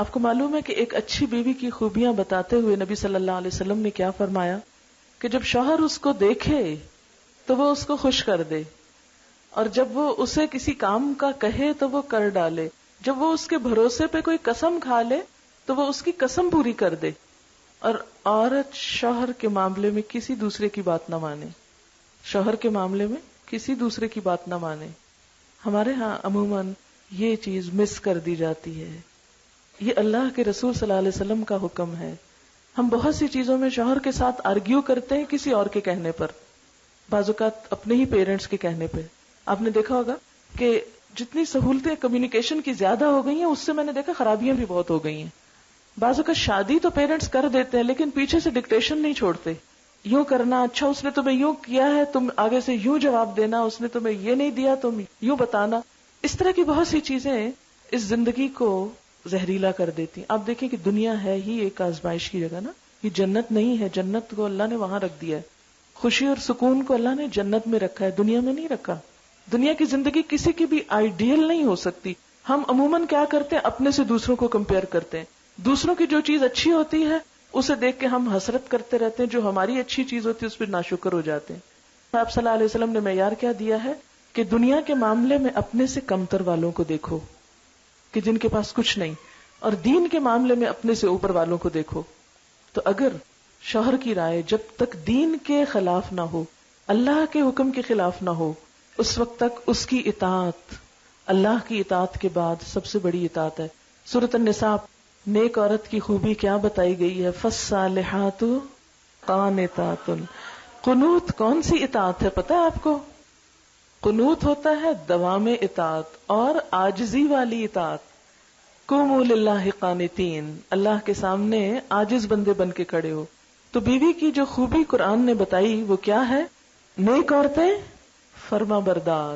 آپ کو معلوم ہے کہ ایک اچھی بیوی کی خوبیاں بتاتے ہوئے نبی صلی اللہ علیہ وسلم نے کیا فرمایا کہ جب شوہر اس کو دیکھے تو وہ اس کو خوش کر دے، اور جب وہ اسے کسی کام کا کہے تو وہ کر ڈالے، جب وہ اس کے بھروسے پہ کوئی قسم کھا لے تو وہ اس کی قسم پوری کر دے، اور عورت شوہر کے معاملے میں کسی دوسرے کی بات نہ مانے، شوہر کے معاملے میں کسی دوسرے کی بات نہ مانے۔ ہمارے ہاں عموماً یہ چیز مس کر دی جاتی ہے، یہ اللہ کے رسول صلی اللہ علیہ وسلم کا حکم ہے۔ ہم بہت سی چیزوں میں شوہر کے ساتھ آرگیو کرتے ہیں کسی اور کے کہنے پر، بعض اوقات اپنے ہی پیرنٹس کے کہنے پہ۔ آپ نے دیکھا ہوگا کہ جتنی سہولتیں کمیونیکیشن کی زیادہ ہو گئی ہیں، اس سے میں نے دیکھا خرابیاں بھی بہت ہو گئی ہیں۔ بعض اوقات شادی تو پیرنٹس کر دیتے ہیں لیکن پیچھے سے ڈکٹیشن نہیں چھوڑتے، یوں کرنا، اچھا اس نے تمہیں یوں کیا ہے تم آگے سے یوں جواب دینا، اس نے تمہیں یہ نہیں دیا تم یوں بتانا۔ اس طرح کی بہت سی چیزیں اس زندگی کو زہریلا کر دیتی ہیں۔ آپ دیکھیں کہ دنیا ہے ہی ایک آزمائش کی جگہ نا، یہ جنت نہیں ہے، جنت کو اللہ نے وہاں رکھ دیا ہے، خوشی اور سکون کو اللہ نے جنت میں رکھا ہے، دنیا میں نہیں رکھا۔ دنیا کی زندگی کسی کی بھی آئیڈیل نہیں ہو سکتی۔ ہم عموماً کیا کرتے ہیں، اپنے سے دوسروں کو کمپیئر کرتے ہیں، دوسروں کی جو چیز اچھی ہوتی ہے اسے دیکھ کے ہم حسرت کرتے رہتے ہیں، جو ہماری اچھی چیز ہوتی ہے اس پہ ناشکر ہو جاتے ہیں۔ آپ صلی اللہ علیہ وسلم نے معیار کیا دیا ہے کہ دنیا کے معاملے میں اپنے سے کمتر والوں کو دیکھو، کہ جن کے پاس کچھ نہیں، اور دین کے معاملے میں اپنے سے اوپر والوں کو دیکھو۔ تو اگر شوہر کی رائے جب تک دین کے خلاف نہ ہو، اللہ کے حکم کے خلاف نہ ہو، اس وقت تک اس کی اطاعت اللہ کی اطاعت کے بعد سب سے بڑی اطاعت ہے۔ سورۃ النساء نیک عورت کی خوبی کیا بتائی گئی ہے؟ فالصالحات قانتات۔ قنوت کون سی اطاعت ہے پتہ ہے آپ کو؟ قنوت ہوتا ہے دوام اطاعت اور عاجزی والی اطاعت۔ قوموا للہ قانتین، اللہ کے سامنے عاجز بندے بن کے کھڑے ہو۔ تو بیوی کی جو خوبی قرآن نے بتائی وہ کیا ہے؟ نیک عورتیں فرما بردار،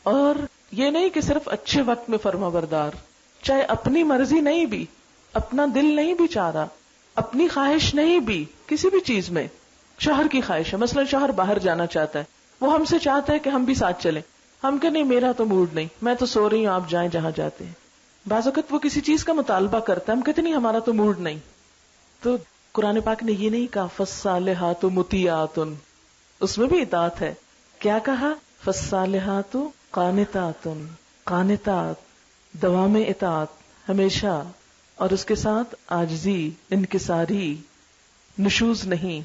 اور یہ نہیں کہ صرف اچھے وقت میں فرما بردار، چاہے اپنی مرضی نہیں بھی، اپنا دل نہیں بھی چاہ رہا، اپنی خواہش نہیں بھی، کسی بھی چیز میں شوہر کی خواہش ہے، مثلا شوہر باہر جانا چاہتا ہے، وہ ہم سے چاہتا ہے کہ ہم بھی ساتھ چلیں، ہم کہ نہیں میرا تو موڈ نہیں، میں تو سو رہی ہوں، آپ جائیں جہاں جاتے ہیں۔ بعض اوقات وہ کسی چیز کا مطالبہ کرتا ہے، ہم کہتے نہیں ہمارا تو موڈ نہیں۔ تو قرآن پاک نے یہ نہیں کہا فالصالحات مطیعات، اس میں بھی اطاعت ہے۔ کیا کہا؟ فالصالحات قانتات، قانتات دوام اطاعت ہمیشہ، اور اس کے ساتھ عاجزی، انکساری، نشوز نہیں۔